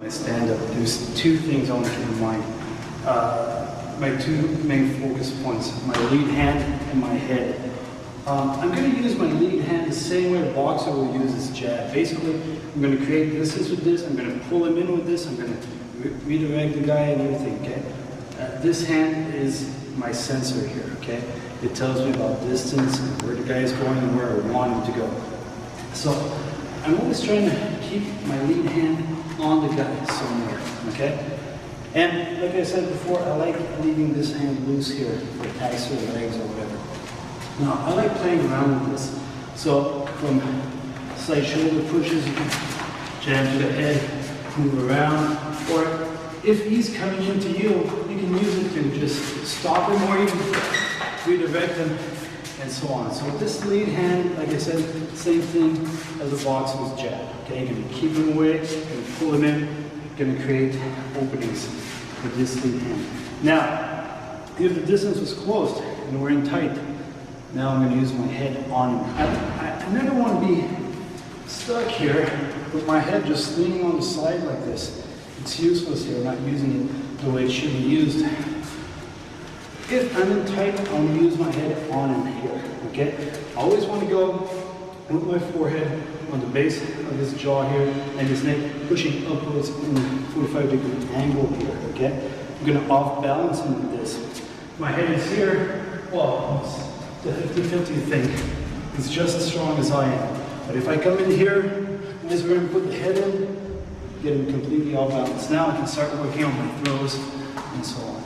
I stand up, there's two things I want to keep in mind. My two main focus points, my lead hand and my head. I'm going to use my lead hand the same way a boxer will use his jab. Basically, I'm going to create distance with this, I'm going to pull him in with this, I'm going to redirect the guy and everything, okay? This hand is my sensor here, okay? It tells me about distance, where the guy is going and where I want him to go. So, I'm always trying to keep my lead hand on the guy somewhere, okay? And like I said before, I like leaving this hand loose here for attacks or legs or whatever. Now, I like playing around with this. So, from side shoulder pushes, you can jab to the head, move around, or if he's coming into you, you can use it to just stop him or even redirect him, and so on. So this lead hand, like I said, same thing as a boxer's jab. Okay, you're going to keep him away, you're going to pull him in, you're going to create openings with this lead hand. Now, if the distance was closed and we're in tight, now I'm going to use my head on him. I never want to be stuck here with my head just leaning on the side like this. It's useless here, I'm not using it the way it should be used. If I'm in tight, I'm going to use my head on him here, okay? I always want to go with my forehead on the base of his jaw here and his neck pushing upwards in a 45-degree angle here, okay? I'm going to off-balance him with this. My head is here, well, it's the 50-50 thing. It's just as strong as I am. But if I come in here, as we're going to put the head in, get him completely off balance. Now I can start working on my throws and so on.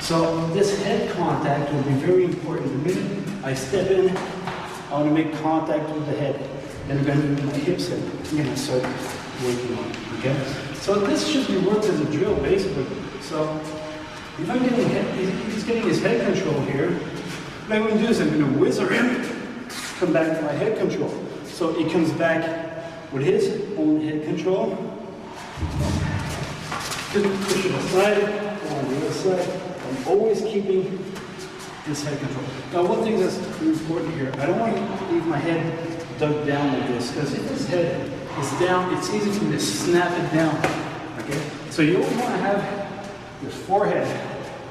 So this head contact will be very important. The minute I step in, I want to make contact with the head. Then I'm going to move my hips in. I'm going to start working on it, okay? So this should be worked as a drill, basically. So if I'm getting he's getting his head control here, what I'm going to do is I'm going to whizzer him, come back to my head control. So he comes back with his own head control. Just push it aside, go on the other side. I'm always keeping this head control. Now, one thing that's important here, I don't want to leave my head dug down like this, because if this head is down, it's easy for me to snap it down. Okay? So you always want to have your forehead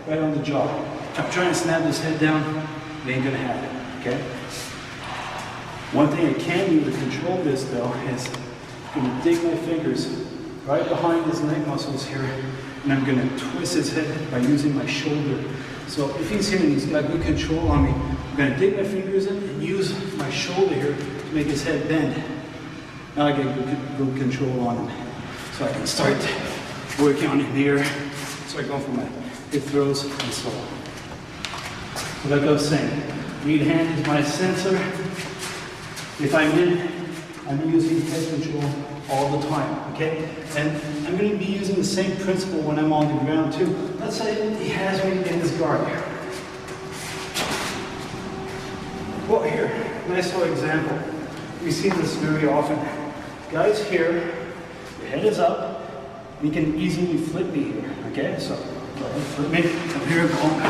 right on the jaw. If I'm trying to snap this head down, it ain't gonna happen. Okay? One thing I can do to control this though is I'm going to dig my fingers right behind his neck muscles here, and I'm going to twist his head by using my shoulder. So if he's here and he's got good control on me, I'm going to dig my fingers in and use my shoulder here to make his head bend. Now I get good control on him. So I can start working on him here, start going for my hip throws and so on. So like I was saying, lead hand is my sensor. If I'm in, I'm using head control all the time, okay? And I'm going to be using the same principle when I'm on the ground too. Let's say he has me in his guard. Well, here, nice little example. We see this very often. Guys here, your head is up, and you can easily flip me here, okay? So, go ahead, flip me, I'm here, boom,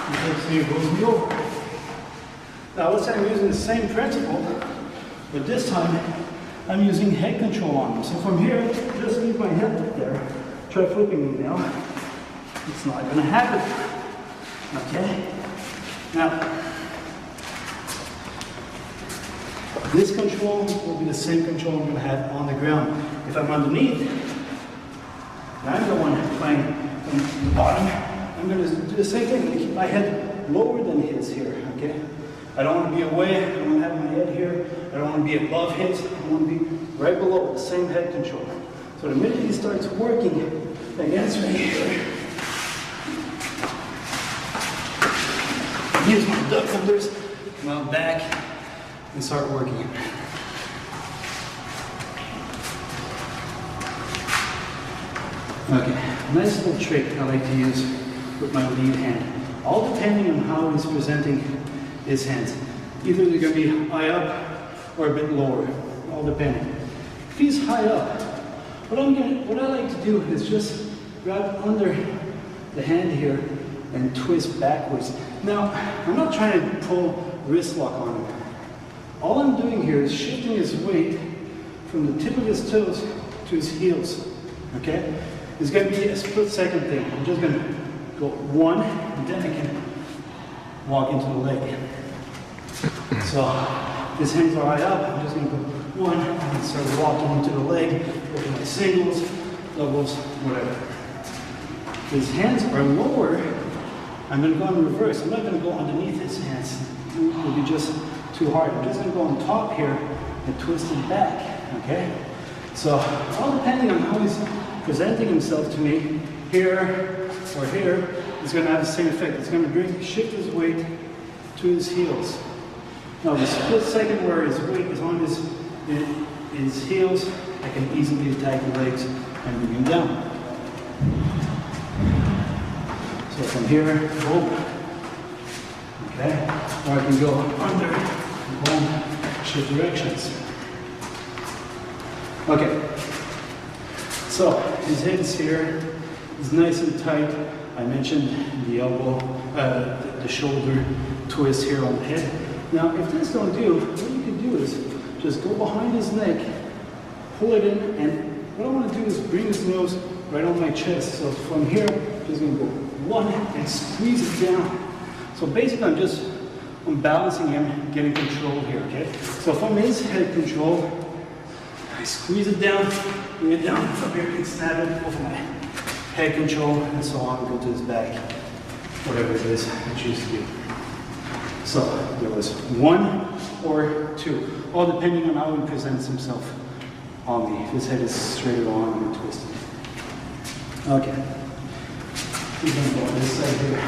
he flips me, goes me over. Now, let's say I'm using the same principle, but this time, I'm using head control on him. So from here, just leave my head up there. Try flipping me now. It's not going to happen. Okay? Now, this control will be the same control I'm going to have on the ground. If I'm underneath, and I'm the one playing from the bottom, I'm going to do the same thing. I'm going to keep my head lower than his here. Okay? I don't want to be away, I don't want to have my head here, I don't want to be above his, I want to be right below, the same head control. So the minute he starts working against me here, use my duck holders, come out back, and start working. Okay, nice little trick I like to use with my lead hand. All depending on how he's presenting his hands. Either they're going to be high up or a bit lower, all depending. If he's high up, what I like to do is just grab under the hand here and twist backwards. Now, I'm not trying to pull wrist lock on him. All I'm doing here is shifting his weight from the tip of his toes to his heels, okay? It's gonna be a split second thing. I'm just gonna go one, and then I can walk into the leg. So, his hands are right up, I'm just gonna go one, and start walking into the leg, open my singles, doubles, whatever. His hands are lower, I'm gonna go in reverse. I'm not gonna go underneath his hands. It will be just too hard. I'm just gonna go on top here and twist it back, okay? So, all depending on how he's presenting himself to me, here or here, is gonna have the same effect. It's gonna shift his weight to his heels. Now, the split second where his weight is on his heels, I can easily attack the legs and bring him down. So from here, boom. Okay? Or I can go under, boom, shift directions. Okay. So his head is here, is nice and tight. I mentioned the elbow, the shoulder twist here on the head. Now, if this don't do, what you can do is just go behind his neck, pull it in, and what I want to do is bring his nose right on my chest. So from here, I'm just going to go one and squeeze it down. So basically, I'm balancing him, getting control here, okay? So from his head control, I squeeze it down, bring it down. From here, I can snap it over my head control, and so on, go to his back, whatever it is I choose to do. So there was one or two, all depending on how he presents himself on me. If his head is straight on and twisted. Okay. We're going to go on this side here.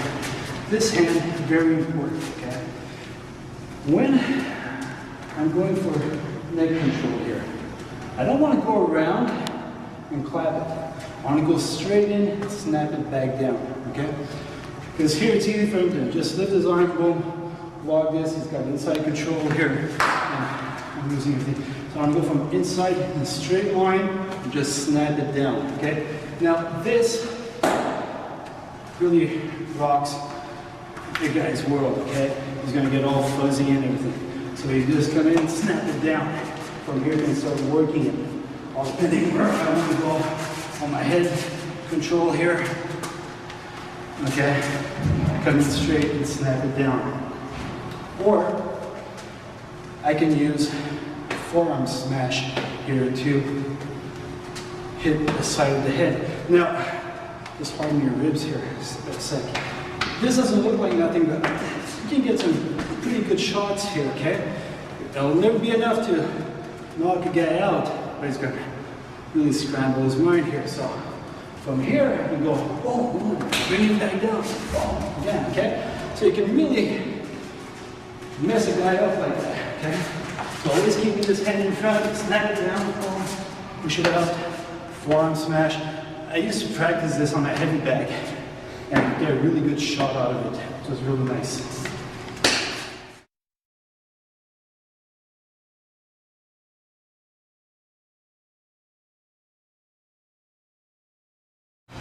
This hand is very important, okay? When I'm going for neck control here, I don't want to go around and clap it. I want to go straight in and snap it back down, okay? Because here it's easy for him to just lift his arm, boom, log this, he's got inside control here. I'm losing everything. So I'm going to go from inside in a straight line and just snap it down, okay? Now this really rocks big guy's world, okay? He's going to get all fuzzy and everything. So you just come in, snap it down. From here you can start working it. All depending where I want to go on my head control here. Okay? Come in straight and snap it down. Or I can use forearm smash here to hit the side of the head. Now, just harden your ribs here a sec. This doesn't look like nothing, but you can get some pretty good shots here, okay? It'll never be enough to knock a guy out, but he's going to really scramble his mind here. So from here, you go, boom, boom, bring it back down, boom, again, okay? So you can really mess a guy up like that, okay? So always keeping this hand in front, snap it down, boom, push it out, forearm smash. I used to practice this on a heavy bag and get a really good shot out of it. It was really nice.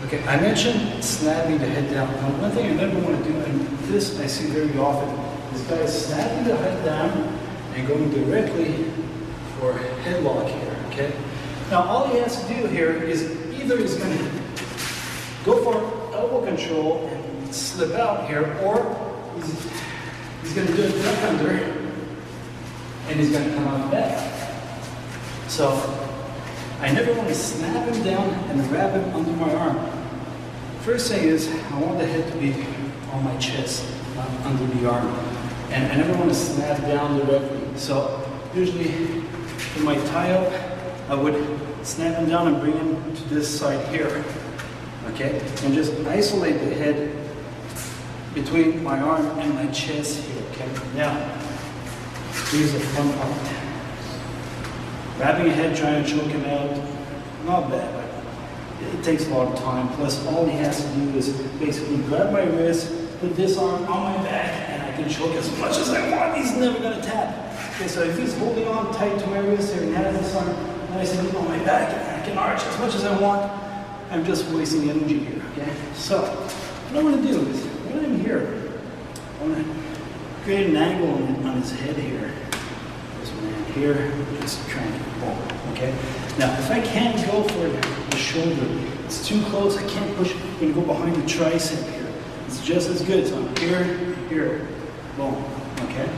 Okay, I mentioned snapping the head down. Now, one thing I never want to do, and this I see very often, is guys snapping the head down and going directly for headlock here, okay? Now, all he has to do here is either he's going to go for elbow control and slip out here, or he's going to do a duck under and he's going to come out back. So, I never want to snap him down and wrap him under my arm. First thing is, I want the head to be on my chest, not under the arm. And I never want to snap down directly. So, usually, in my tie-up, I would snap him down and bring him to this side here. Okay? And just isolate the head between my arm and my chest here. Okay? Now, here's the fun part. Grabbing a head, trying to choke him out, not bad, but it takes a lot of time. Plus, all he has to do is basically grab my wrist, put this arm on my back, and I can choke as much as I want. He's never going to tap. Okay, so if he's holding on tight to my wrist here and has this arm nice and on my back, and I can arch as much as I want, I'm just wasting energy here. Okay? So, what I want to do is, when I'm here, I want to create an angle on his head here. Just land here, just crank it, boom, okay? Now, if I can't go for the shoulder, it's too close, I can't push, I'm gonna go behind the tricep here. It's just as good, so I'm here, boom, okay?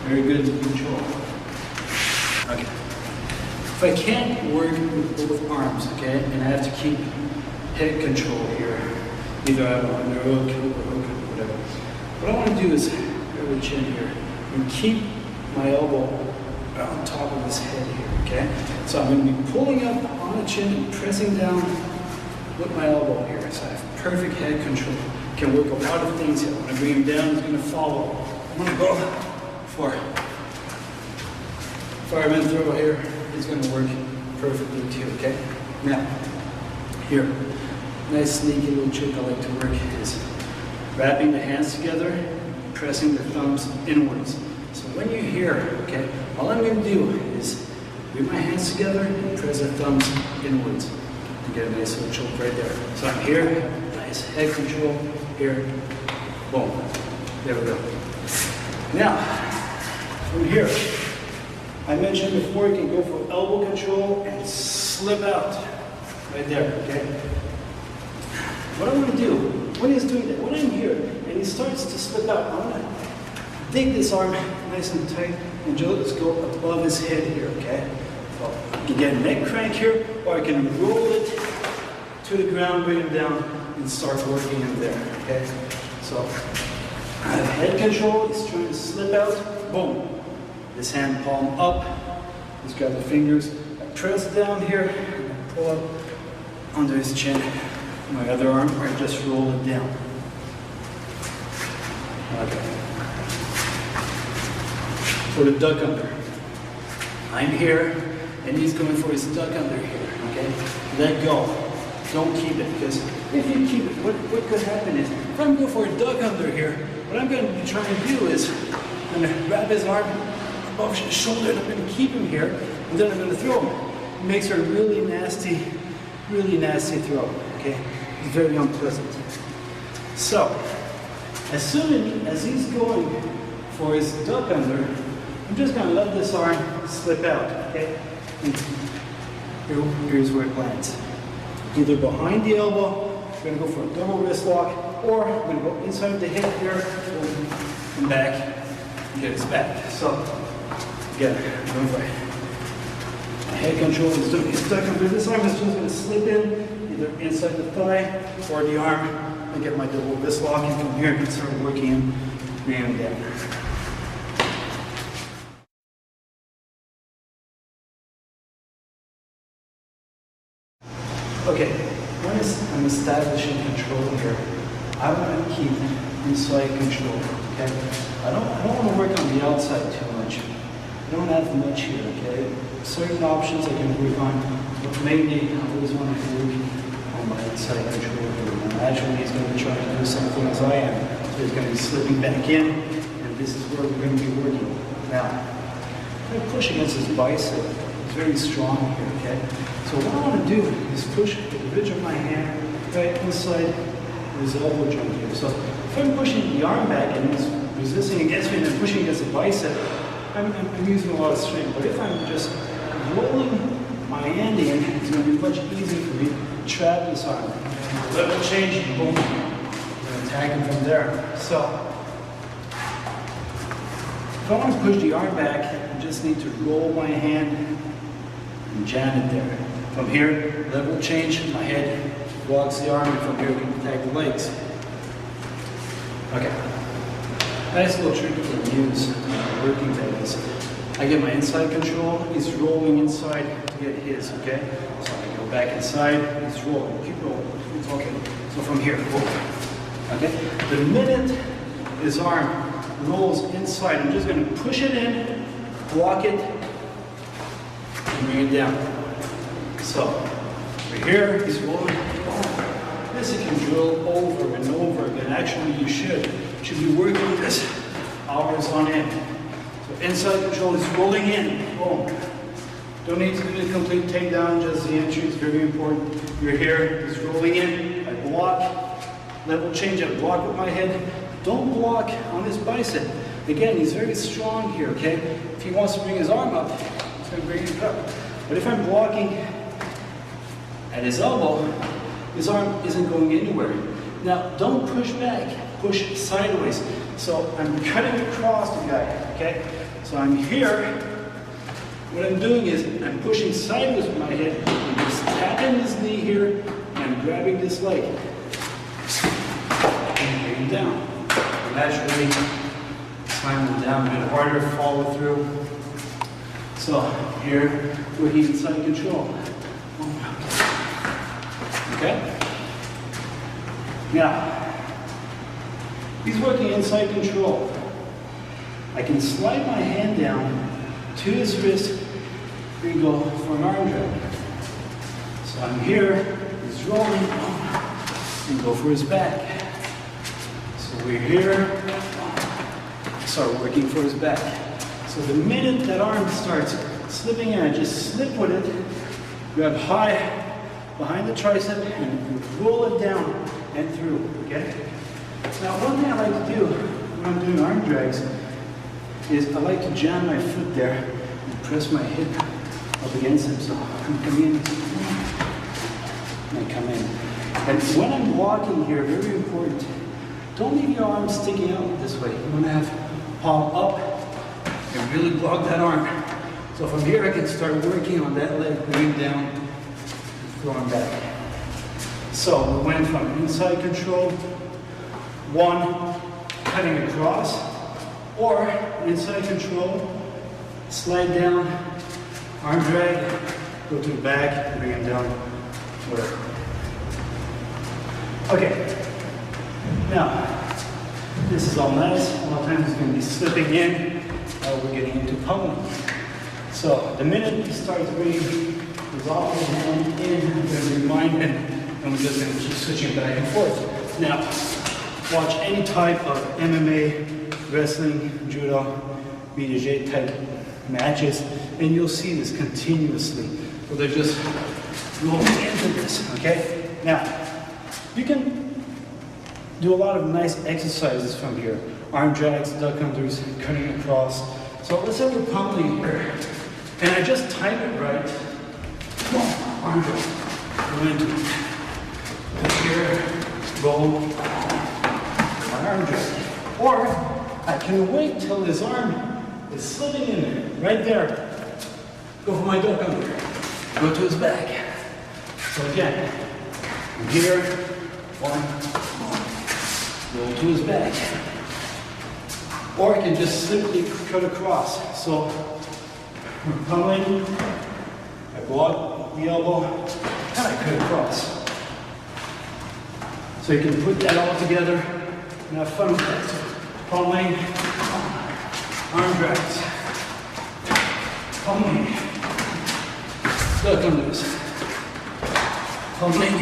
Very good control. Okay. If I can't work with both arms, okay, and I have to keep head control here, either I have a under hook or whatever. What I want to do is grab the chin here and keep my elbow on top of his head here, okay? So I'm going to be pulling up on the chin and pressing down with my elbow here. So I have perfect head control. Can work a lot of things here. When I bring him down, he's going to follow. I'm going to go for fireman throw here. It's going to work perfectly too, okay? Now, here, nice sneaky little trick I like to work is wrapping the hands together, pressing the thumbs inwards. So when you're here, okay, all I'm going to do is bring my hands together and press the thumbs inwards to get a nice little choke right there. So I'm here, nice head control, here, boom, there we go. Now, from here, I mentioned before you can go for elbow control and slip out right there, okay? What I want to do, when he's doing that, when I'm here and he starts to slip out, I want to dig this arm nice and tight and just go above his head here, okay? So I can get a neck crank here, or I can roll it to the ground, bring him down, and start working him there, okay? So I have head control, he's trying to slip out, boom. This hand palm up, he's got the fingers, I press down here, and I pull up under his chin, my other arm, or I just roll it down. Okay. For the duck under. I'm here, and he's going for his duck under here, okay? Let go. Don't keep it, because if you keep it, what could happen is, if I'm going for a duck under here, what I'm going to be trying to do is, I'm going to grab his arm above his shoulder, and I'm going to keep him here, and then I'm going to throw him. It makes her a really nasty throw, okay? It's very unpleasant. So, as soon as he's going for his duck under, I'm just going to let this arm slip out, okay? And here's where it lands. Either behind the elbow, we're going to go for a double wrist lock, or I'm going to go inside the hip here, and back, and get his back. So, again, going for it. My head control is doing his duck under. This arm is just going to slip in, either inside the thigh or the arm, and get my double wrist lock, and from here I can start working him, bring him down. Okay, when I'm establishing control here, I want to keep inside control, okay? I don't want to work on the outside too much. I don't have much here, okay? Certain options I can work on, but mainly I always want to work on my inside control here. Naturally, he's going to try to do something as I am. So he's going to be slipping back in, and this is where we're going to be working. Now, I'm going to push against his bicep. It's very strong here, okay? So what I want to do is push the ridge of my hand right inside his elbow joint here. So if I'm pushing the arm back and he's resisting against me and I'm pushing against the bicep, I'm using a lot of strength. But if I'm just rolling my hand in, it's going to be much easier for me to trap this arm. Level change, boom, and attack him from there. So if I want to push the arm back, I just need to roll my hand and jam it there. From here, level change, my head blocks the arm, and from here we can attack the legs. Okay. Nice little trick you can use working techniques. I get my inside control, he's rolling inside to get his, okay? So I go back inside, he's rolling, keep rolling. Okay, so from here, okay? The minute his arm rolls inside, I'm just going to push it in, block it, and bring it down. So, we're here, he's rolling. This you can drill over and over again. Actually, you should be working this hours on end. So inside control is rolling in, boom. Don't need to do the complete takedown, just the entry is very important. You're here, he's rolling in, I block, level change, I block with my head. Don't block on his bicep. Again, he's very strong here, okay? If he wants to bring his arm up, he's going to bring it up. But if I'm blocking at his elbow, his arm isn't going anywhere. Now, don't push back, push sideways. So I'm cutting across the guy, okay? So I'm here. What I'm doing is I'm pushing sideways with my head. I'm just tapping this knee here, and I'm grabbing this leg. And bring him down. Gradually slam him down, a bit harder, follow through. So here, we're inside control. Okay? Now, he's working inside control. I can slide my hand down to his wrist and go for an arm drag. So I'm here, he's rolling, and go for his back. So we're here, start working for his back. So the minute that arm starts slipping in, I just slip with it, grab high behind the tricep and roll it down and through, okay? Now one thing I like to do when I'm doing arm drags is I like to jam my foot there and press my hip up against it. So I'm coming in, and I come in. And when I'm walking here, very important, don't leave your arm sticking out this way. You want to have palm up and really block that arm. So from here I can start working on that leg, going down, and throwing back. So we went from inside control, one, cutting across, or inside control, slide down, arm drag, go to the back, bring him down, whatever. Okay, now, this is all nice. A lot of times it's going to be slipping in, we're getting into pummeling. So the minute he starts bringing his opposite hand in, I'm going to remind him, and we're just going to keep switching back and forth. Now, watch any type of MMA, wrestling, judo, BJJ type matches, and you'll see this continuously. So they're just rolling into this, okay? Now, you can do a lot of nice exercises from here. Arm drags, duck unders, cutting across. So let's say we're pummeling here, and I just time it right. Come on, arm drag. Go into it. Here, roll, arm drag. Or I can wait till his arm is slipping in right there. Go for my duck under. Go to his back. So again, here, one, roll to his back. Or I can just simply cut across. So we're pummeling, I block the elbow, and I cut across. So you can put that all together and have fun with that. Pummeling, arm drags, pummeling, duck unders, pummeling,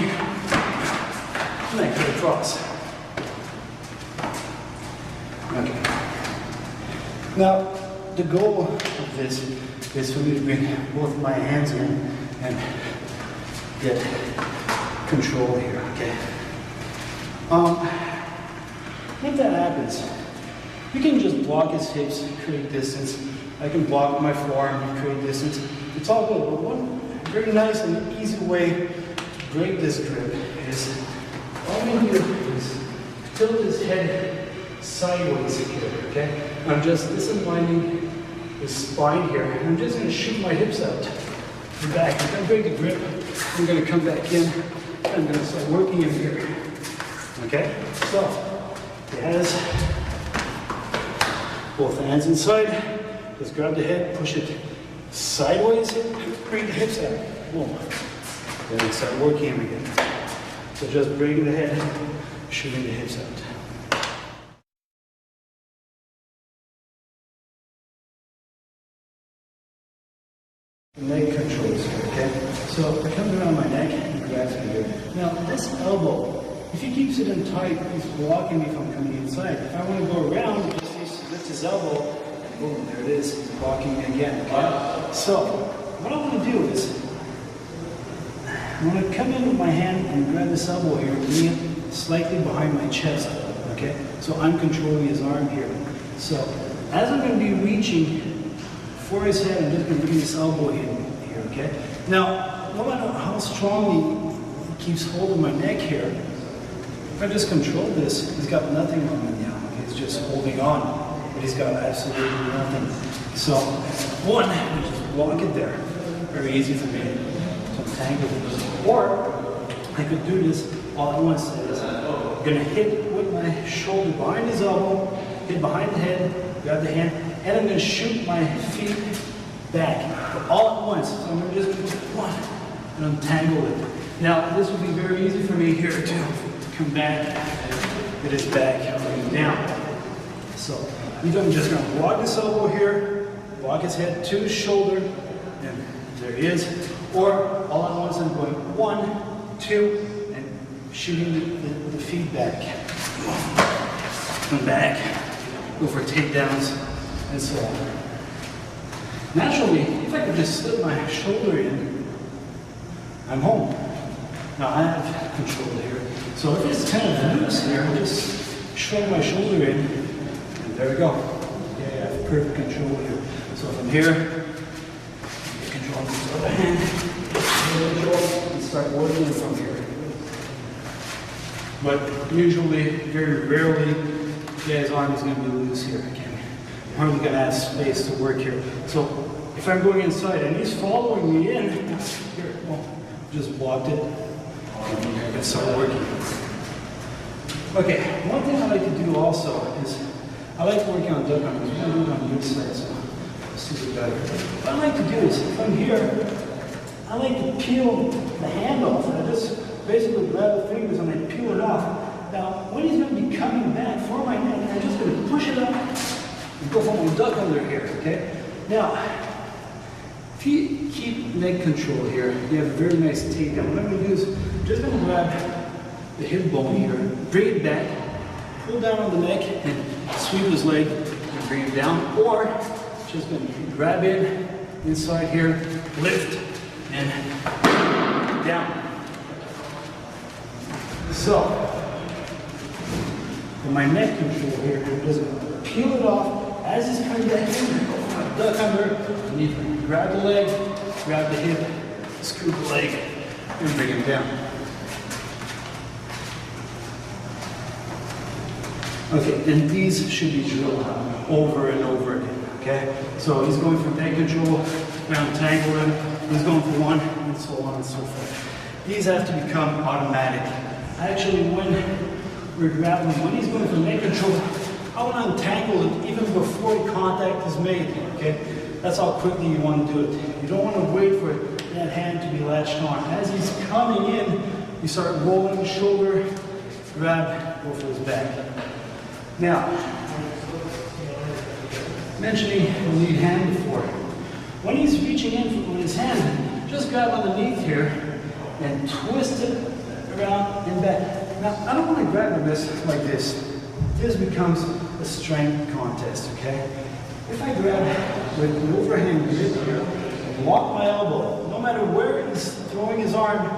and I cut across. Okay. Now, the goal of this is for me to bring both my hands in and get control here, okay? If that happens, you can just block his hips, create distance. I can block my forearm, create distance. It's all good, but one very nice and easy way to break this grip is all we do is tilt his head sideways here, okay? I'm just disaligning the spine here. I'm just going to shoot my hips out and back. If I break the grip, I'm going to come back in. I'm going to start working in here. Okay? So, he has both hands inside. Just grab the head, push it sideways, bring the hips out. Boom. Then start working him again. So just bring the head, shooting the hips out. Neck controls here, okay? So I come around my neck and grab it here. Now this elbow, if he keeps it in tight, he's blocking me from coming inside. If I want to go around, just lift his elbow, and boom, there it is, he's blocking me again, okay? So what I want to do is, I want to come in with my hand and grab this elbow here, bring it slightly behind my chest, okay? So I'm controlling his arm here. So as I'm going to be reaching for his head, I'm just going to bring this elbow in here, okay? Now, no matter how strongly he keeps holding my neck here, if I just control this, he's got nothing on me now. He's just holding on, but he's got absolutely nothing. So, one, just block it there. Very easy for me to untangle this. Or, I could do this all at once. I'm going to hit with my shoulder behind his elbow, hit behind the head, grab the hand, and I'm going to shoot my feet back, but all at once. So I'm just going to do one and untangle it. Now, this would be very easy for me here to come back and get his back down. So, either I'm just going to block this elbow here, block his head to his shoulder, and there he is. Or all at once I'm going 1, 2, and shooting the feet back. Come back, go for takedowns, and so on. Naturally, if I could just slip my shoulder in, I'm home. Now I have control here. So if it's kind of loose here, I'll just shrug my shoulder in, and there we go. Okay, I have perfect control here. So if I'm here, control this other hand, and start working from here. But usually, very rarely, his arm is going to be loose here. Again, I'm hardly going to have space to work here. So if I'm going inside and he's following me in, here, well, just blocked it. I can start working. Okay, one thing I like to do also is I like working on duck arms. We're going to do it on the inside, so see it better. What I like to do is, if I'm here, I like to peel the hand off. I just basically grab the fingers and I peel it off. Now, when he's going to be coming back for my neck, I'm just going to push it up and go for my duck under here, okay? Now, if you keep neck control here, you have a very nice takedown. What I'm going to do is, I'm just going to grab the hip bone here, bring it back, pull down on the neck, and sweep his leg and bring it down. Or, just going to grab it inside here, lift, and down. So, for my neck control here, I'm just going to peel it off as he's coming back in. Duck under, and you can grab the leg, grab the hip, scoop the leg, and bring him down. Okay, and these should be drilled over and over again, okay? So he's going for neck control, now untangle him, he's going for one, and so on and so forth. These have to become automatic. Actually, when we're grabbing him, when he's going for neck control, I want to untangle it even before contact is made, okay? That's how quickly you want to do it. You don't want to wait for that hand to be latched on. As he's coming in, you start rolling the shoulder, grab, go for his back. Now, mentioning the lead hand before. When he's reaching in with his hand, just grab underneath here and twist it around and back. Now, I don't want to grab the wrist like this. This becomes a strength contest, okay? If I grab with an overhand grip here, block my elbow, no matter where he's throwing his arm,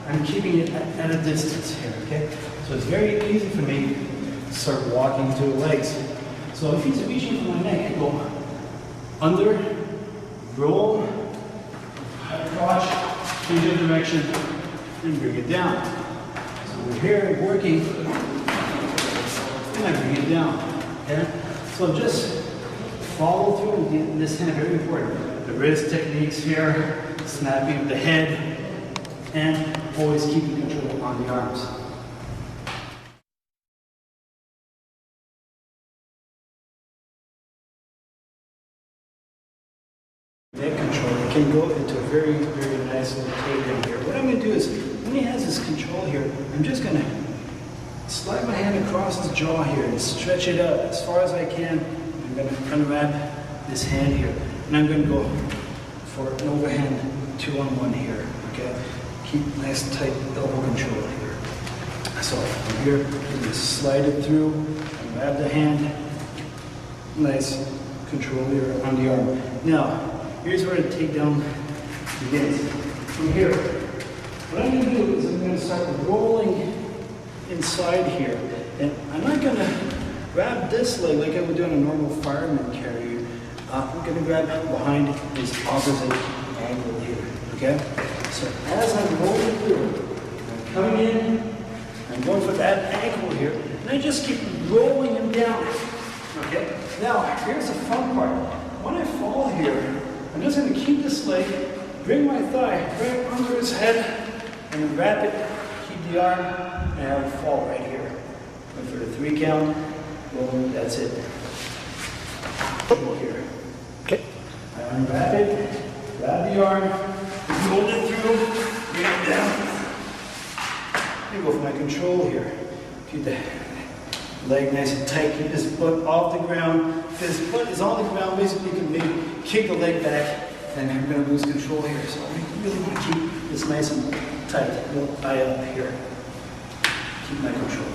I'm keeping it at a distance here, okay? So it's very easy for me to start walking to the legs. So if he's reaching for my neck, I go under, roll, crotch, change the direction, and bring it down. So we're here working, and I bring it down, okay? So just follow through in this hand, very important. The wrist techniques here, snapping the head, and always keeping control on the arms. Neck control, it can go into a very, very nice little takedown here. What I'm going to do is, when he has this control here, I'm just going to slide my hand across the jaw here and stretch it up as far as I can. I'm going to unwrap this hand here, and I'm going to go for an overhand 2-on-1 here, okay? Keep nice tight elbow control here. So from here, you just slide it through, and grab the hand, nice control here on the arm. Now, here's where the takedown begins. From here, what I'm going to do is I'm going to start rolling inside here, and I'm not going to grab this leg like I would do on a normal fireman carry. I'm going to grab behind his opposite angle here, okay? So as I'm rolling through, I'm coming in, I'm going for that ankle here, and I just keep rolling him down, okay? Now, here's the fun part. When I fall here, I'm just going to keep this leg, bring my thigh right under his head, and wrap it, keep the arm, and I will fall right here. And for the 3 count, well, that's it. Here. Okay. I unwrap it, grab the arm, hold it through, bring it down. I go for my control here. Keep the leg nice and tight, keep his foot off the ground. If his foot is on the ground, basically you can maybe kick the leg back, and I'm going to lose control here. So I really want to keep this nice and tight. A little eye up here. Keep my control.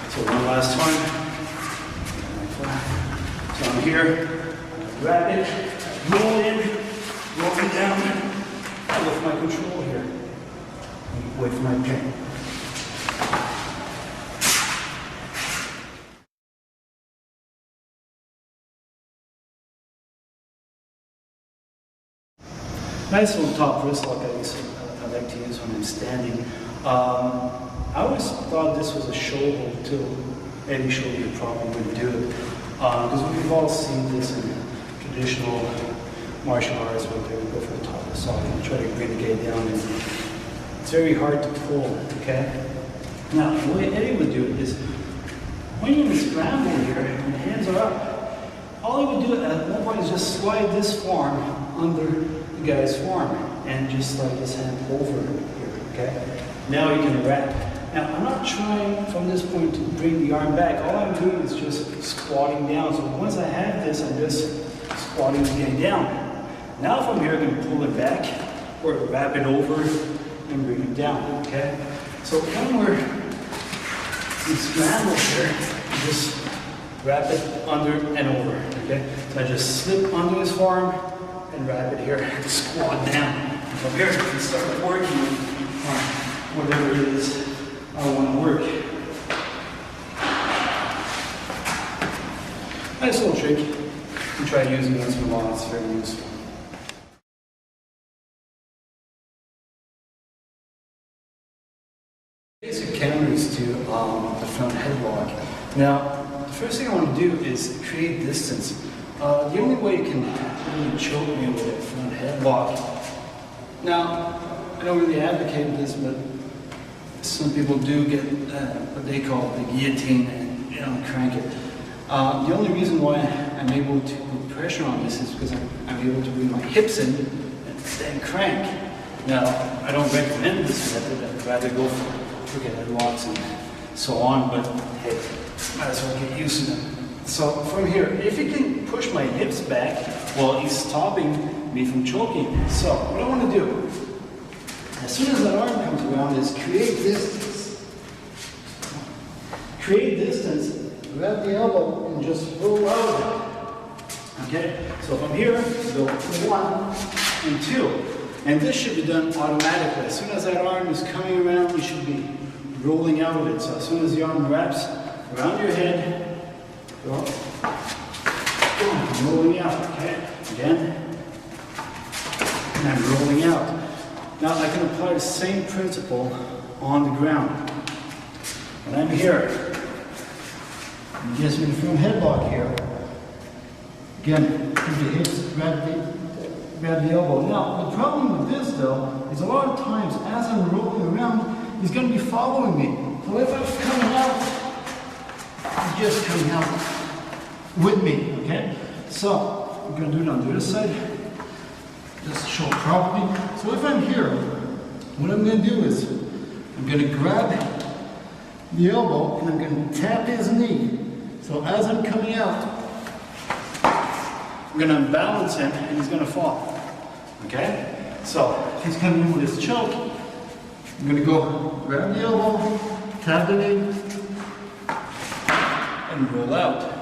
So one last time. So I'm here, grab it, roll in, roll it down. I lift my control here. Wait for my pin. Nice little top wrist lock I like to use when I'm standing. I always thought this was a shoulder hold too. Any shoulder you probably would do it. Because we've all seen this in traditional martial arts where they would go for the top of the sock and try to bring the gate down. And it's very hard to pull, okay? Now, the way Eddie would do it is, when you're in a scramble here and the hands are up, all he would do at one point is just slide this forearm under the guy's forearm and just slide his hand over here, okay? Now he can wrap. Now, I'm not trying from this point to bring the arm back. All I'm doing is just squatting down. So once I have this, I'm just squatting and getting down. Now from here, I can pull it back or wrap it over and bring it down, okay? So when we're in scramble here, you just wrap it under and over, okay? So I just slip under his forearm and wrap it here and squat down. From here, I can start working on whatever it is I want to work. Nice little trick. You try using this in a while, it's very useful. Basic counters to the front headlock. Now, the first thing I want to do is create distance. The only way you can really choke me with a front headlock. Now, I don't really advocate this, but some people do get what they call the guillotine and crank it. The only reason why I'm able to put pressure on this is because I'm able to bring my hips in and then crank. Now, I don't recommend this method. I'd rather go for headlocks and so on, but hey, might as well get used to them. So from here, if he can push my hips back, well, he's stopping me from choking. So what I want to do, as soon as that arm comes around, is create distance. Create distance, grab the elbow, and just roll out of it. Okay? So from here, go 1 and 2. And this should be done automatically. As soon as that arm is coming around, you should be rolling out of it. So as soon as the arm wraps around your head, go. Boom, rolling out. Okay? Again. And I'm rolling out. Now I can apply the same principle on the ground. When I'm here, it gives me the front headlock here. Again, keep the hips, grab the elbow. Now, the problem with this though, is a lot of times as I'm rolling around, he's going to be following me. So if I'm coming out, he's just coming out with me, okay? So, I'm going to do it on the other side. Just show properly. So if I'm here, what I'm going to do is I'm going to grab the elbow and I'm going to tap his knee. So as I'm coming out, I'm going to unbalance him and he's going to fall. Okay? So if he's coming in with his choke, I'm going to go grab the elbow, tap the knee, and roll out.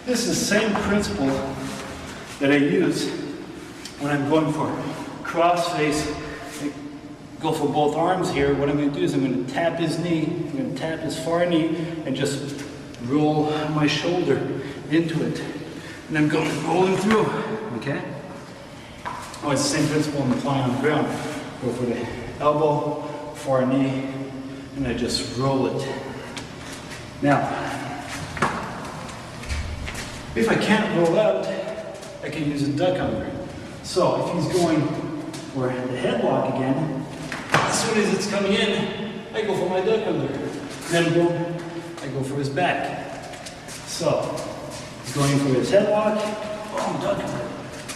This is the same principle that I use when I'm going for cross face, go for both arms here. What I'm going to do is I'm going to tap his knee, I'm going to tap his far knee, and just roll my shoulder into it. And I'm going to roll him through, okay? Oh, it's the same principle I'm applying on the ground. Go for the elbow, far knee, and I just roll it. Now, if I can't roll out, I can use a duck under. So if he's going for the headlock again, as soon as it's coming in, I go for my duck under. Then boom, I go for his back. So he's going for his headlock, boom, duck under,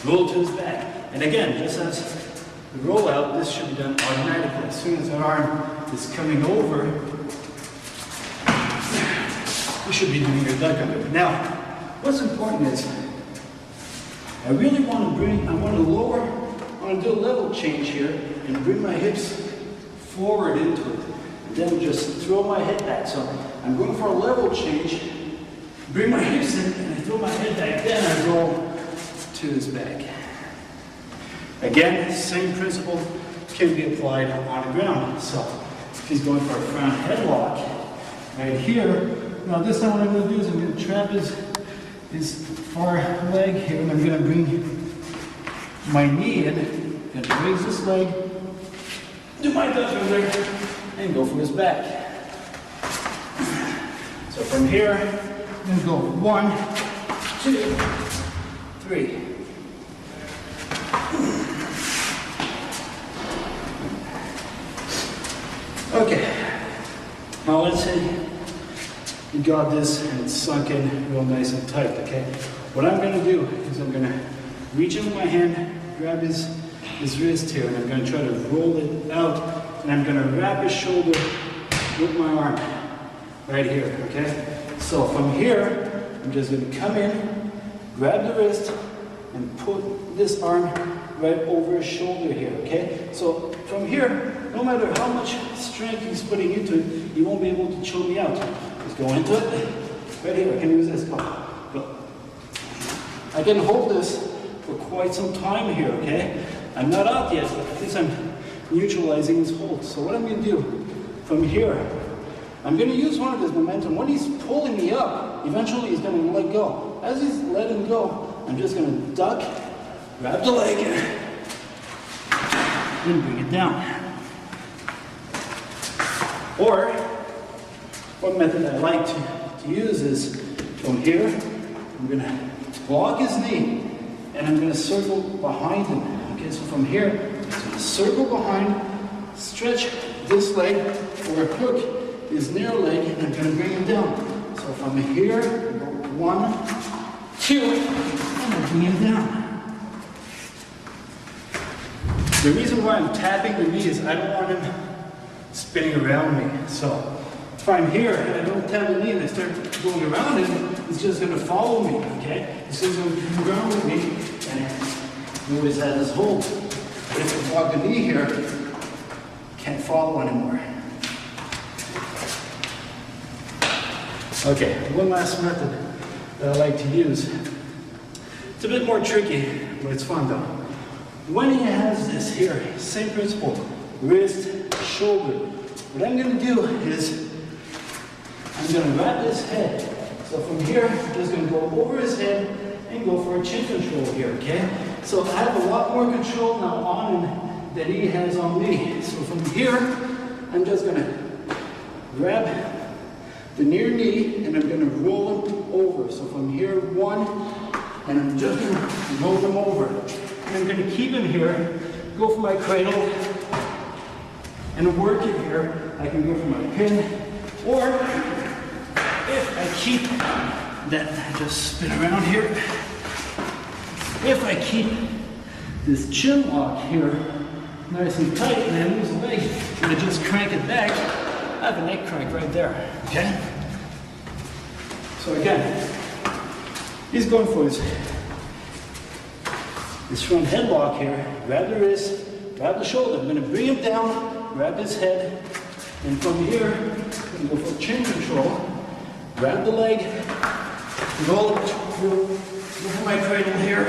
roll to his back. And again, just as the roll out, this should be done automatically. As soon as that arm is coming over, you should be doing your duck under. Now, what's important is, I really want to do a level change here and bring my hips forward into it. And then just throw my head back. So I'm going for a level change, bring my hips in, and I throw my head back, then I roll to his back. Again, same principle can be applied on the ground. So if he's going for a front headlock, right here, now this time what I'm going to do is I'm going to trap his far leg here, and I'm going to bring my knee in, and raise this leg, do my duck under, and go for his back. So from here, I'm going to go 1, 2, 3. Okay, now let's say you got this and it's sunk in real nice and tight, okay? What I'm going to do is I'm going to reach in with my hand, grab his wrist here, and I'm going to try to roll it out, and I'm going to wrap his shoulder with my arm right here, okay? So from here, I'm just going to come in, grab the wrist, and put this arm right over his shoulder here, okay? So from here, no matter how much strength he's putting into it, he won't be able to choke me out. Just go into it. Right here, I can use this. Go. I can hold this for quite some time here, okay? I'm not out yet, but at least I'm neutralizing his hold. So what I'm going to do from here, I'm going to use one of his momentum. When he's pulling me up, eventually he's going to let go. As he's letting go, I'm just going to duck, grab the leg, and bring it down. Or, one method I like to use is from here, I'm going to block his knee, and I'm going to circle behind him. Okay, so from here, I'm going to circle behind, stretch this leg, or hook his near leg, and I'm going to bring him down. So from here, go 1, 2, and I bring him down. The reason why I'm tapping the knee is I don't want him spinning around me. So if I'm here and I don't tap the knee and I start going around him, he's just going to follow me, okay? He's just going to come around with me, and he always has his hold. But if I block the knee here, can't follow anymore. Okay, one last method that I like to use. It's a bit more tricky, but it's fun though. When he has this here, same principle, wrist, shoulder. What I'm going to do is, I'm going to wrap his head. So from here, I'm just going to go over his head and go for a chin control here, okay? So I have a lot more control now on him than he has on me. So from here, I'm just going to grab the near knee and I'm going to roll him over. So from here, 1, and I'm just going to roll him over. And I'm going to keep him here, go for my cradle, and work it here. I can go for my pin, or if I keep that, just spin around here. If I keep this chin lock here nice and tight, and I lose the leg, and I just crank it back, I have a neck crank right there, okay? So again, he's going for his front headlock here, grab the wrist, grab the shoulder. I'm going to bring him down, grab his head, and from here, I'm going to go for chin control, grab the leg, roll it through, go for my cradle here,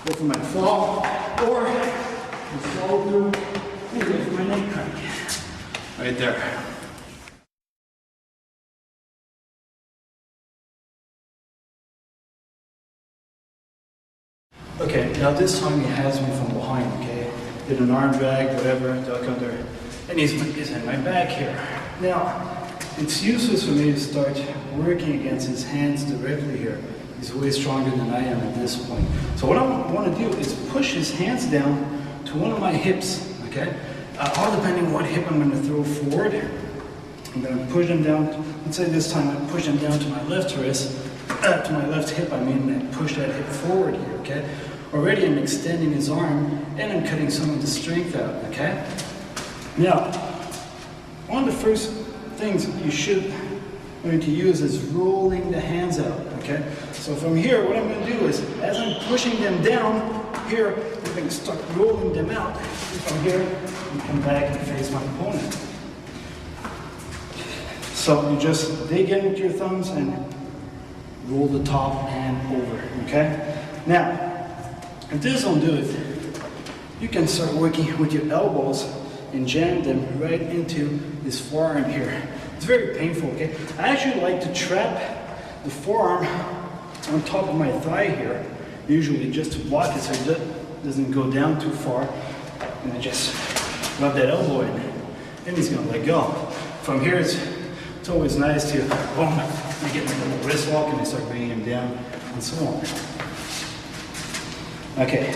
go for my fall, or just follow through and go for my neck crank. Right there. Okay, now this time he has me from behind, okay? Did an arm drag, whatever, duck under, and he's in my back here. Now, it's useless for me to start working against his hands directly here. He's way stronger than I am at this point. So what I want to do is push his hands down to one of my hips, okay? All depending on what hip I'm going to throw forward. I'm going to push him down, let's say this time I push him down to my left wrist, to my left hip, and push that hip forward here, okay? Already I'm extending his arm and I'm cutting some of the strength out, okay? Now, one of the first things you should learn to use is rolling the hands out, okay? So from here, what I'm going to do is, as I'm pushing them down, here, I'm going to start rolling them out. And from here, you come back and face my opponent. So you just dig in with your thumbs and roll the top hand over, okay? Now, if this don't do it, you can start working with your elbows and jam them right into this forearm here. It's very painful, okay? I actually like to trap the forearm on top of my thigh here, usually just to block it so it doesn't go down too far. And I just rub that elbow in, and he's gonna let go. From here, it's always nice to, boom, I get my little wrist lock and I start bringing him down, and so on. Okay.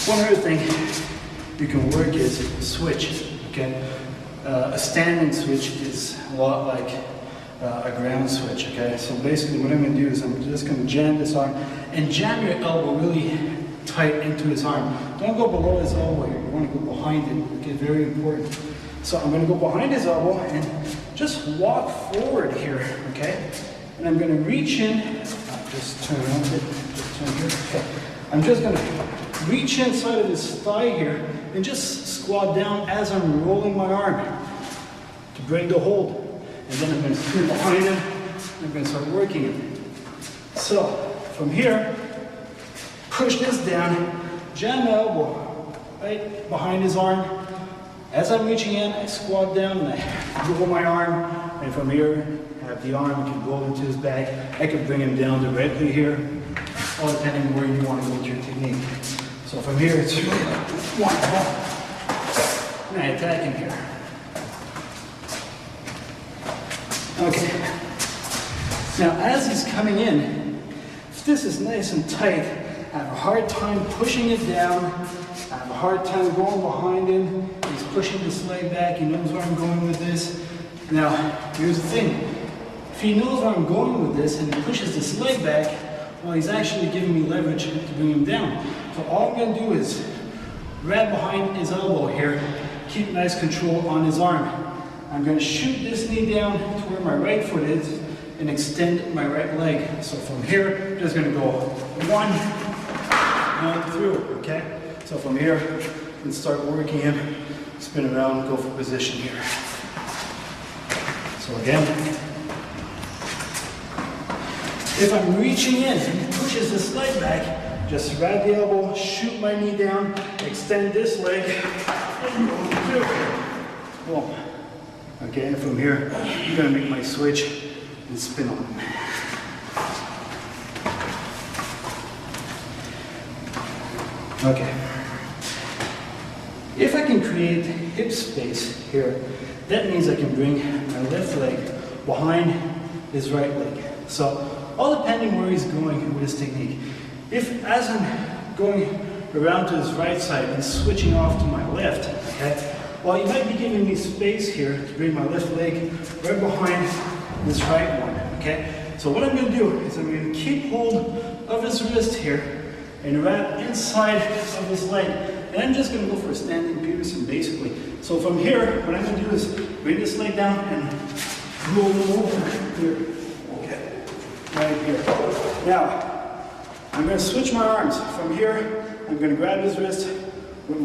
One other thing you can work is switch, okay? A standing switch is a lot like a ground switch, okay? So basically what I'm going to do is I'm just going to jam this arm and jam your elbow really tight into his arm. Don't go below his elbow here, you want to go behind it, okay? Very important. So I'm going to go behind his elbow and just walk forward here, okay? And I'm going to reach in, just turn around a bit, just turn here, okay? I'm just going to reach inside of his thigh here and just squat down as I'm rolling my arm to bring the hold. And then I'm going to turn behind him and I'm going to start working it. So from here, push this down, jam my elbow right behind his arm. As I'm reaching in, I squat down and I roll my arm, and from here, I have the arm, can roll into his back. I can bring him down directly here, all depending on where you want to go with your technique. So from here, it's really one, and I attack him here. Okay. Now, as he's coming in, if this is nice and tight, I have a hard time pushing it down. I have a hard time going behind him. He's pushing this leg back. He knows where I'm going with this. Now, here's the thing. If he knows where I'm going with this and he pushes this leg back, well, he's actually giving me leverage to bring him down. So all I'm going to do is grab behind his elbow here, keep nice control on his arm. I'm going to shoot this knee down to where my right foot is and extend my right leg. So from here, just going to go one and through, okay? So from here, you can start working him, spin around, go for position here. So again, if I'm reaching in and he pushes this leg back, just grab the elbow, shoot my knee down, extend this leg, and go through. Boom. Okay, and from here, I'm going to make my switch and spin on him. Okay. If I can create hip space here, that means I can bring my left leg behind his right leg. So, all depending where he's going with his technique. If, as I'm going around to his right side and switching off to my left, okay, well, you might be giving me space here to bring my left leg right behind this right one, okay? So what I'm going to do is I'm going to keep hold of his wrist here and wrap inside of his leg. And I'm just going to go for a standing Peterson, basically. So from here, what I'm going to do is bring this leg down and roll him over here. Okay, right here. Now, I'm going to switch my arms. From here, I'm going to grab his wrist with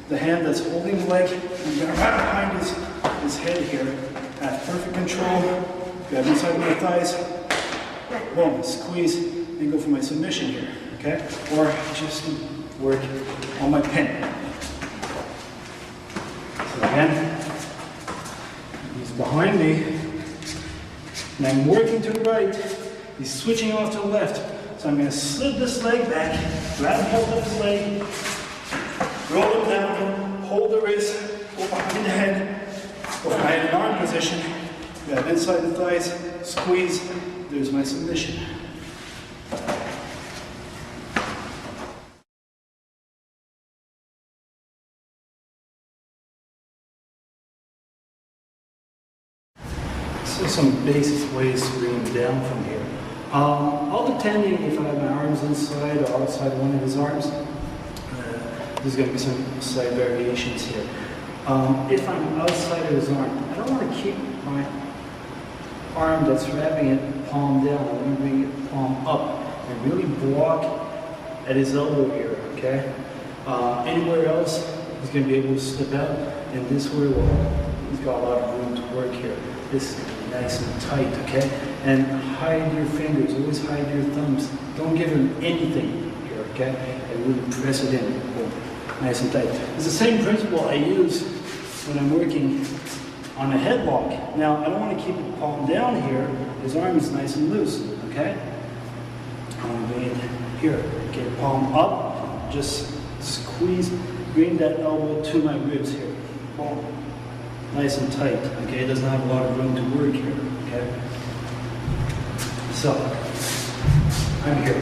the hand that's holding the leg. I'm going to wrap behind his head here. I have perfect control. Grab inside my thighs. Boom, squeeze, and go for my submission here. Okay? Or just work on my pin. So again, he's behind me, and I'm working to the right. He's switching off to the left. So I'm going to slip this leg back, grab hold of this leg, roll it down, hold the wrist, go behind the head, go behind an arm position, grab inside the thighs, squeeze, there's my submission. So some basic ways to bring him down from here. All depending if I have my arms inside or outside one of his arms. There's going to be some slight variations here. If I'm outside of his arm, I don't want to keep my arm that's wrapping it palm down. I want to bring it palm up and really block at his elbow here, okay? Anywhere else, he's going to be able to slip out, and this way, well, he's got a lot of room to work here. This is nice and tight, okay? And hide your fingers, always hide your thumbs. Don't give him anything here, okay? And really press it in, boom, nice and tight. It's the same principle I use when I'm working on a headlock. Now, I don't want to keep it palm down here. His arm is nice and loose, okay? I'm going to bring it here, okay? Palm up, just squeeze, bring that elbow to my ribs here, boom. Nice and tight, okay? It doesn't have a lot of room to work here, okay? So, I'm here.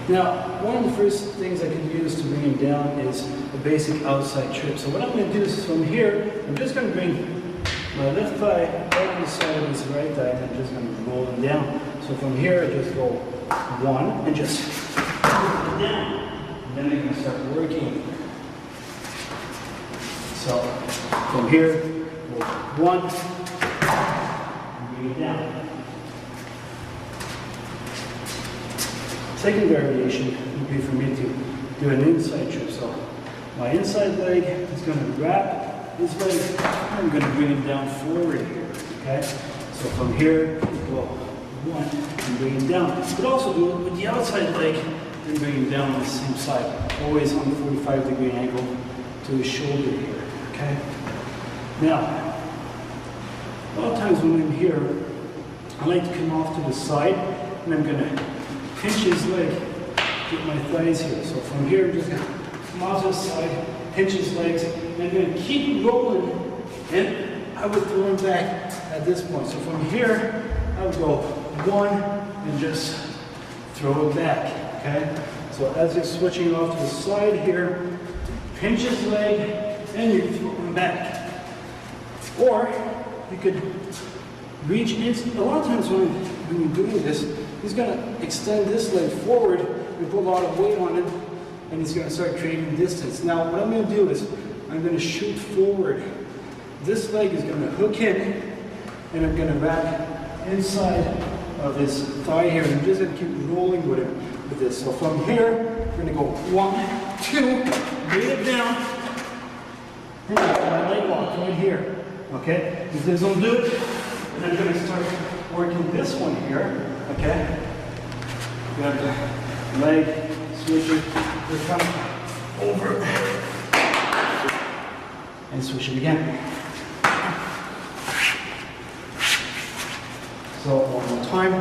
Now, one of the first things I can use to bring him down is a basic outside trip. So what I'm going to do is from here, I'm just going to bring my left thigh right on the side of his right thigh, and I'm just going to roll him down. So from here, I just go one, and just roll it down. And then I'm going to start working. So, from here, go one, and bring it down. Second variation would be for me to do an inside trip. So, my inside leg is going to wrap this leg, I'm going to bring it down forward here, okay? So from here, go one, and bring it down. You could also do it with the outside leg, and bring it down on the same side, always on the 45-degree angle to his shoulder here. Okay. Now, a lot of times when I'm here, I like to come off to the side, and I'm going to pinch his leg, get my thighs here. So from here, I'm just going to come off to the side, pinch his legs, and I'm going to keep rolling, and I would throw him back at this point. So from here, I would go one, and just throw it back. Okay. So as you're switching off to the side here, pinch his leg, and you throw him back. Or you could reach in. A lot of times when you're doing this, he's going to extend this leg forward and put a lot of weight on it, and he's going to start creating distance. Now, what I'm going to do is I'm going to shoot forward. This leg is going to hook in, and I'm going to wrap inside of his thigh here. And I'm just going to keep rolling with him with this. So from here, we're going to go 1, 2, bring it down. My leg lock right here, okay? If this don't do it, then I'm going to start working this one here, okay? Grab the leg, switch it, we come over, and switch it again. So one more time.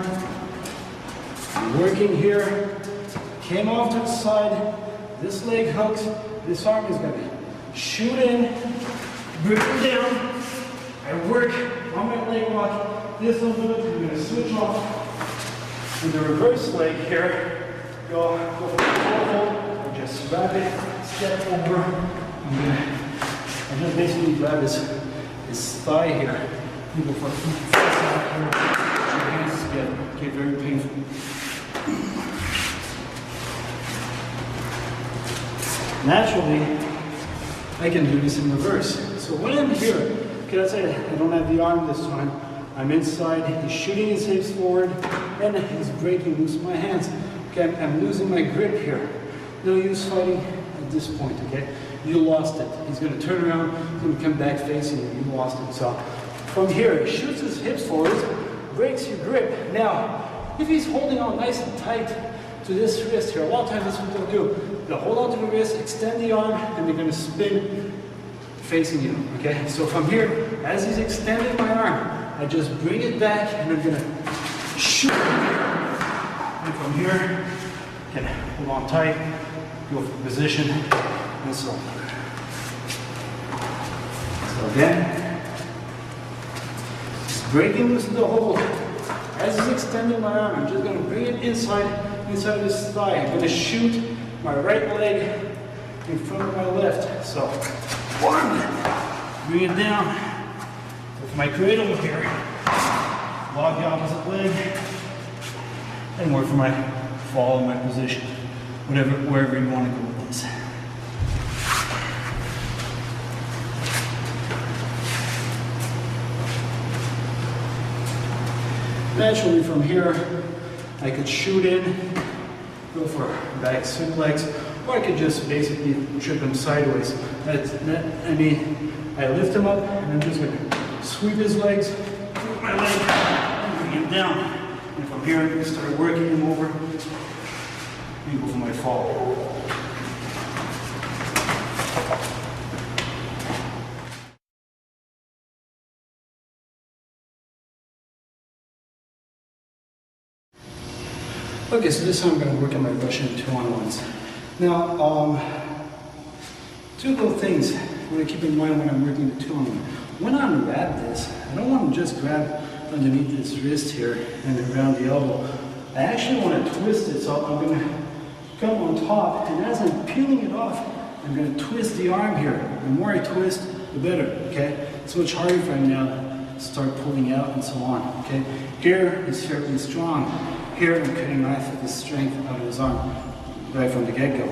I'm working here, came off to the side, this leg hooks, this arm is going to shoot in, bring it down. I work on my leg lock. This will do it. I'm going to switch off. With the reverse leg here, go for the hold, or just wrap it, step over. I just basically grab his thigh here. You go for your hands together. Okay, very painful. Naturally, I can do this in reverse. So when I'm here, okay, let's say I don't have the arm this time. I'm inside, he's shooting his hips forward, and he's breaking loose my hands. Okay, I'm losing my grip here. No use fighting at this point, okay? You lost it. He's gonna turn around, he's gonna come back facing you. You lost it. So from here, he shoots his hips forward, breaks your grip. Now, if he's holding on nice and tight, to this wrist here. A lot of times that's what they'll do. They'll hold on to the wrist, extend the arm, and they're going to spin facing you, okay? So from here, as he's extending my arm, I just bring it back and I'm going to shoot. And from here, again, hold on tight, go for position, and so on. So again, just breaking loose the hold. As he's extending my arm, I'm just going to bring it inside of his thigh. I'm going to shoot my right leg in front of my left. So, one, bring it down with my cradle here. Lock the opposite leg, and work for my fall in my position, wherever you want to go with this. Naturally from here, I could shoot in, go for back suplex, or I could just basically trip him sideways. I lift him up and I'm just going to sweep his legs, move my leg, and bring him down. And from here, I'm going to start working him over and go for my fall. Okay, so this time I'm going to work on my Russian 2-on-1s. Now, two little things I'm going to keep in mind when I'm working the 2-on-1. When I grab this, I don't want to just grab underneath this wrist here and around the elbow. I actually want to twist it, so I'm going to come on top, and as I'm peeling it off, I'm going to twist the arm here. The more I twist, the better, okay? It's much harder for him now to start pulling out and so on, okay? Here is fairly strong. Here I'm cutting off the strength out of his arm right from the get-go.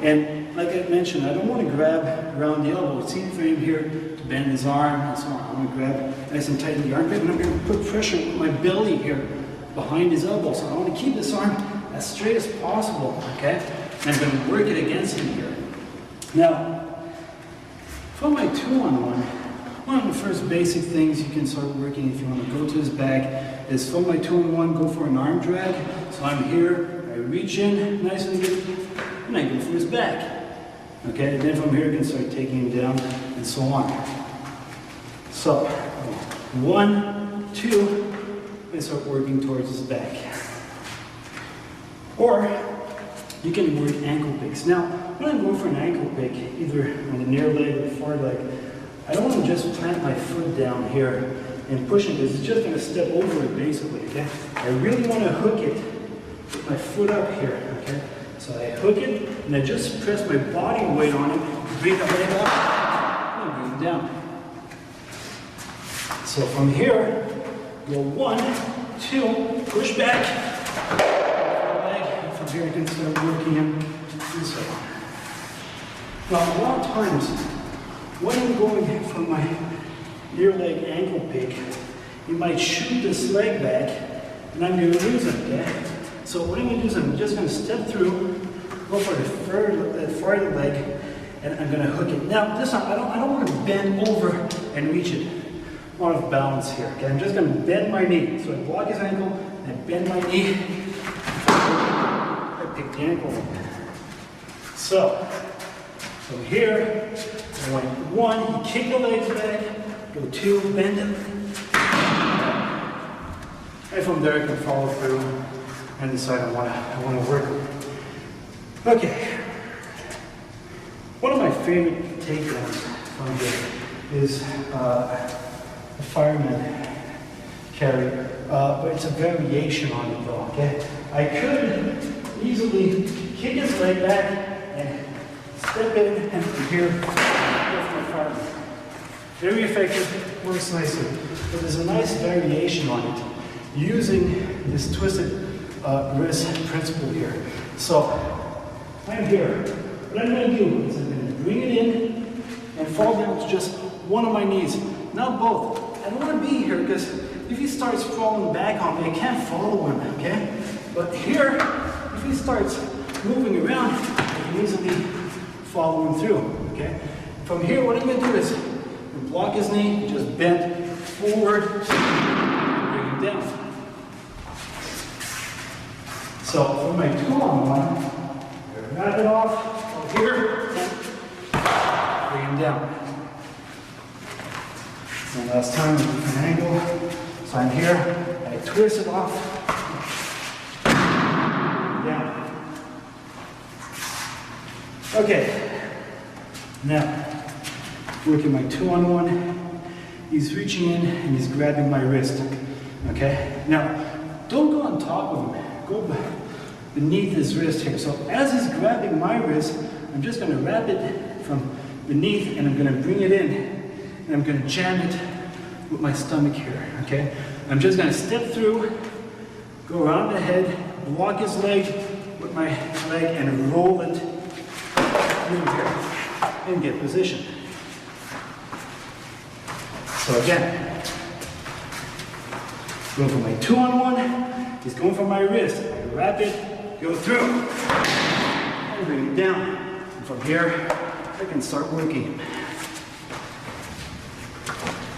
And like I mentioned, I don't want to grab around the elbow. It's easy for him here to bend his arm and so on. I want to grab nice and tight in the armpit, and I'm going to put pressure with my belly here behind his elbow. So I want to keep this arm as straight as possible, okay? And I'm going to work it against him here. Now, for my 2-on-1, one of the first basic things you can start working if you want to go to his back is from my 2-on-1, go for an arm drag. So I'm here, I reach in nice and good, and I go for his back. Okay, and then from here I can start taking him down and so on. So, 1, 2, and start working towards his back. Or, you can work ankle picks. Now, when I go for an ankle pick, either on the near leg or the far leg, I don't want to just plant my foot down here and push it, because it's just going to step over it basically, okay? I really want to hook it with my foot up here, okay? So I hook it, and I just press my body weight on it, bring the leg up, and bring it down. So from here, go 1, 2, push back, leg, and from here I can start working him this way. Now, a lot of times, when I'm going from my near leg ankle pick, you might shoot this leg back, and I'm going to lose him, okay? So what I'm going to do is I'm just going to step through, go for the farther leg, and I'm going to hook it. Now, this time, I don't want to bend over and reach it. A lot of balance here, okay? I'm just going to bend my knee. So I block his ankle, and I bend my knee, I pick the ankle. So, from here, I went 1, kick the legs back, go 2, bend it. And from there I can follow through and decide I want to work with. Okay. One of my favorite takedowns from here is a fireman carry, but it's a variation on it though, okay? I could easily kick his leg back and step in, and from here, go for my fireman. Very effective, works nicely. But there's a nice variation on it using this twisted wrist principle here. So, I'm here. What I'm going to do is I'm going to bring it in and fall down to just one of my knees, not both. I don't want to be here because if he starts falling back on me, I can't follow him, okay? But here, if he starts moving around, I can easily follow him through, okay? From here, what I'm going to do is block his knee, just bend forward, and bring him down. So for my 2-on-1, wrap it off over here, bring him down. One last time, different angle. So I'm here, I twist it off, down. Okay, now working my 2-on-1. He's reaching in and he's grabbing my wrist. Okay, now don't go on top of him, go beneath his wrist here. So as he's grabbing my wrist, I'm just going to wrap it from beneath and I'm going to bring it in and I'm going to jam it with my stomach here. Okay, I'm just going to step through, go around the head, block his leg with my leg and roll it through here and get position. So again, go for my 2-on-1, he's going for my wrist. I wrap it, go through, and bring it down. And from here, I can start working.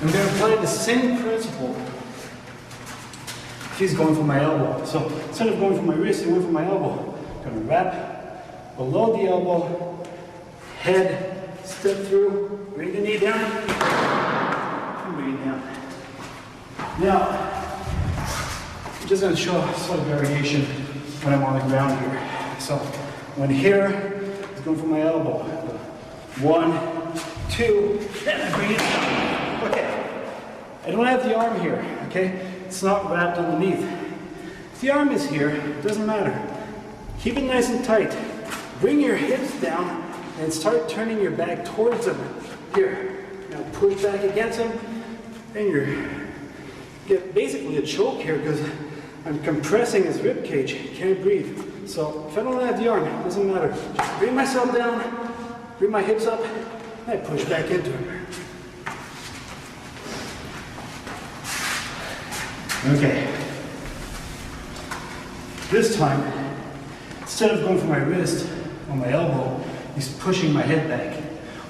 I'm going to apply the same principle if he's going for my elbow. So instead of going for my wrist, he's going for my elbow. I'm going to wrap below the elbow, head, step through, bring the knee down, and bring it down. Now, I'm just going to show a slight variation when I'm on the ground here. So when here, it's going for my elbow. 1, 2, then I bring it down. Okay. I don't have the arm here, okay? It's not wrapped underneath. If the arm is here, it doesn't matter. Keep it nice and tight. Bring your hips down and start turning your back towards them. Here. Now push back against them, and you get basically a choke here because I'm compressing his rib cage. Can't breathe. So if I don't have the arm, it doesn't matter. Just bring myself down, bring my hips up, and I push back into him. Okay. This time, instead of going for my wrist or my elbow, he's pushing my head back.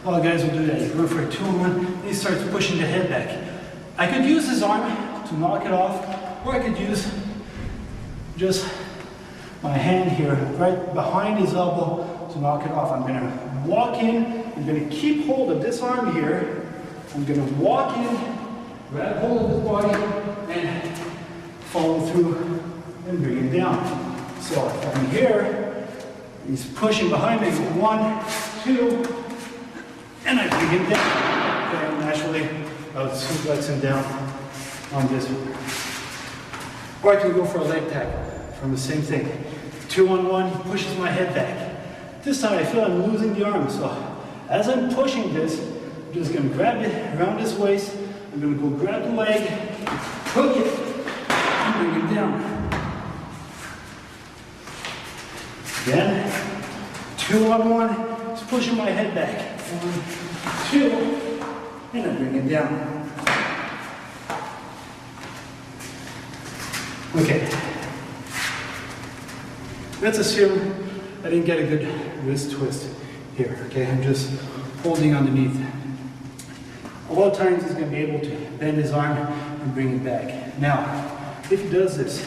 A lot of guys will do that. You go for a 2-on-1, and he starts pushing the head back. I could use his arm to knock it off, or I could use just my hand here, right behind his elbow to knock it off. I'm going to walk in, I'm going to keep hold of this arm here, I'm going to walk in, grab hold of his body, and follow through and bring him down. So from here, he's pushing behind me. 1, 2, and I bring him down. Okay, naturally, I would suplex him down on this one. Or I can go for a leg tackle from the same thing. 2-on-1, he pushes my head back. This time I feel I'm losing the arm, so as I'm pushing this, I'm just going to grab it around his waist. I'm going to go grab the leg, hook it, and bring it down. Again, 2-on-1, just pushing my head back. 1, 2, and I bring it down. Okay. Let's assume I didn't get a good wrist twist here. Okay, I'm just holding underneath. A lot of times he's going to be able to bend his arm and bring it back. Now, if he does this,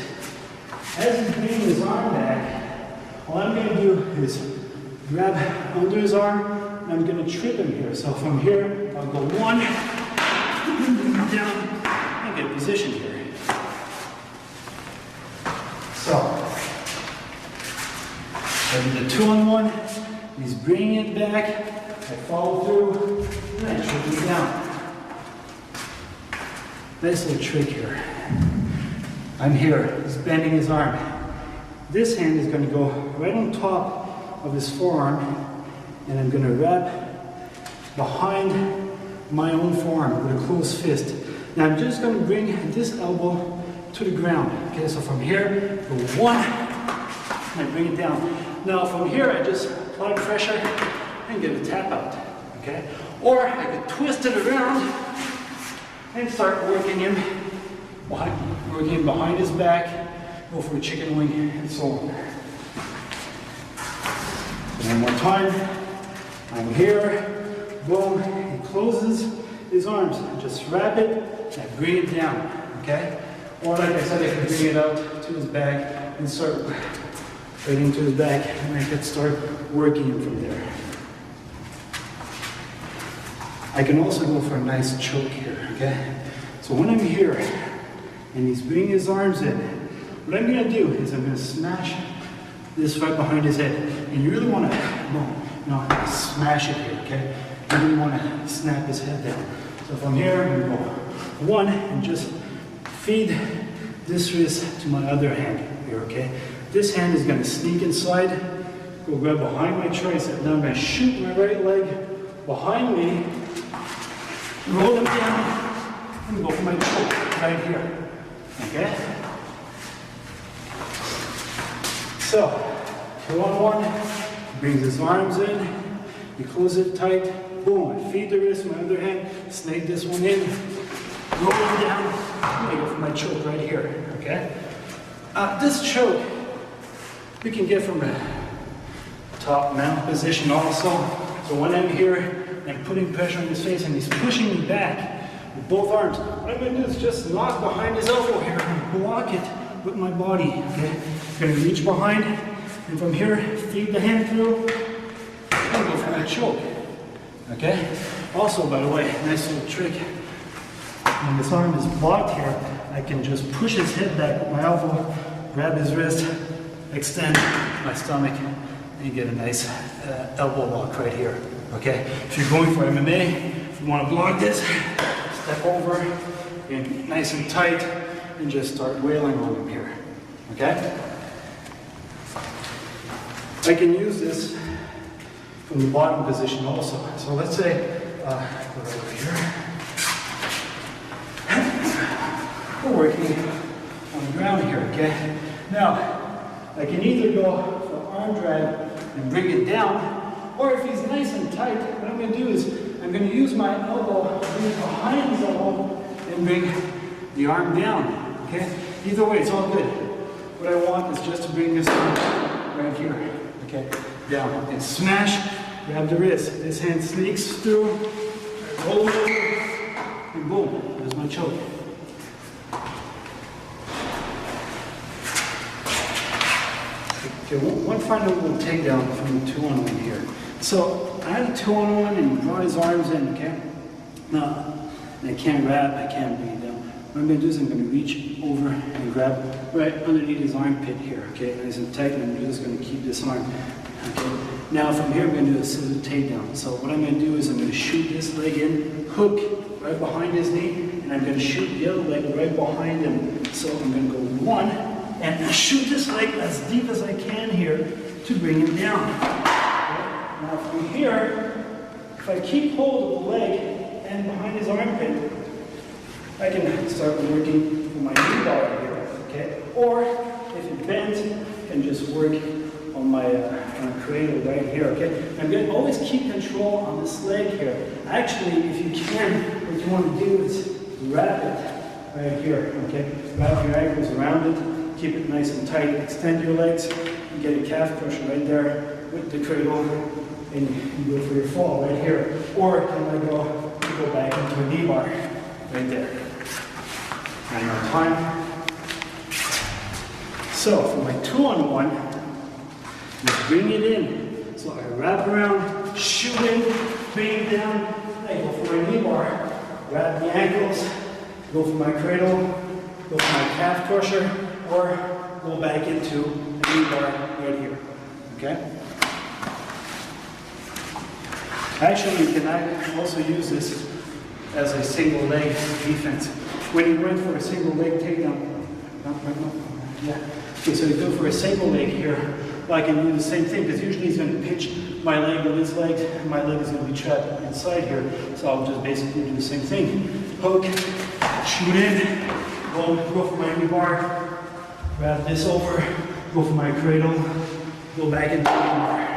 as he's bringing his arm back, all I'm going to do is grab under his arm and I'm going to trip him here. So from here, I'll go 1, down, and get position here. So, I do the 2-on-1, he's bringing it back, I follow through, and I trip him down. Nice little trick here. I'm here, he's bending his arm. This hand is going to go right on top of his forearm, and I'm going to wrap behind my own forearm with a closed fist. Now I'm just going to bring this elbow to the ground. Okay, so from here, go 1, and I bring it down. Now from here, I just apply pressure and get a tap out. Okay, or I could twist it around and start working him behind his back, go for a chicken wing, and so on. One more time. I'm here. Boom. He closes his arms. Just wrap it and bring it down. Okay? Or like I said, I can bring it out to his back and start right into his back, and I can start working him from there. I can also go for a nice choke here, okay? So when I'm here, and he's bringing his arms in, what I'm gonna do is I'm gonna smash this right behind his head. And you really wanna, smash it here, okay? You really wanna snap his head down. So if I'm here, I'm gonna go one, and just feed this wrist to my other hand here, okay? This hand is gonna sneak inside, go grab behind my tricep. Now I'm gonna shoot my right leg behind me, roll him down, and go for my choke right here, okay? So, 2-on-1, brings his arms in, he closes it tight, boom, I feed the wrist, my other hand, snake this one in, roll it down, and I go for my choke right here, okay? This choke, we can get from a top mount position also. So when I'm here, I'm putting pressure on his face and he's pushing me back with both arms. What I'm gonna do is just knock behind his elbow here and block it with my body, okay? I'm gonna reach behind, and from here, feed the hand through, and go for my choke, okay? Also, by the way, nice little trick. When this arm is blocked here, I can just push his head back with my elbow, grab his wrist, extend my stomach, and get a nice elbow lock right here, okay? If you're going for MMA, if you want to block this, step over, and nice and tight, and just start wailing on him here, okay? I can use this from the bottom position also. So let's say, go right over here. We're working on the ground here, okay? Now, I can either go for arm drag and bring it down, or if he's nice and tight, what I'm gonna do is, I'm gonna use my elbow, bring it behind his elbow, and bring the arm down, okay? Either way, it's all good. What I want is just to bring this arm right here, okay? Down, and smash, grab the wrist. This hand sneaks through, roll over, and boom, there's my choke. Okay, one final little takedown from the 2-on-1 here. So I had a 2-on-1 and he brought his arms in, okay? Now, I can't grab, I can't bring it down. What I'm gonna do is I'm gonna reach over and grab right underneath his armpit here, okay? Nice and tight, and I'm just gonna keep this arm, okay? Now from here, I'm gonna do a scissor takedown. So what I'm gonna do is I'm gonna shoot this leg in, hook right behind his knee, and I'm gonna shoot the other leg right behind him. So I'm gonna go one, and shoot this leg as deep as I can here to bring him down. Okay? Now from here, if I keep hold of the leg and behind his armpit, I can start working for my knee bar here, okay? Or if it bends, I can just work on my cradle right here, okay? I'm going to always keep control on this leg here. Actually, if you can, what you want to do is wrap it right here, okay? Wrap your ankles around it. Keep it nice and tight. Extend your legs. You get a calf crusher right there with the cradle, and you go for your fall right here. Or can I go back into a knee bar right there. One more time. So for my 2-on-1, just bring it in. So I wrap around, shoot in, bring it down. I go for my knee bar. Grab the ankles. Go for my cradle. Go for my calf crusher. Or go back into a knee bar right here, okay? Actually, you can also use this as a single leg defense. When you went for a single leg takedown, yeah. Okay, so you go for a single leg here, well, I can do the same thing, because usually he's going to pitch my leg with his leg, and my leg is going to be trapped inside here. So I'll just basically do the same thing. Hook, shoot in, go for my knee bar, grab this over, go for my cradle, go back into the knee bar.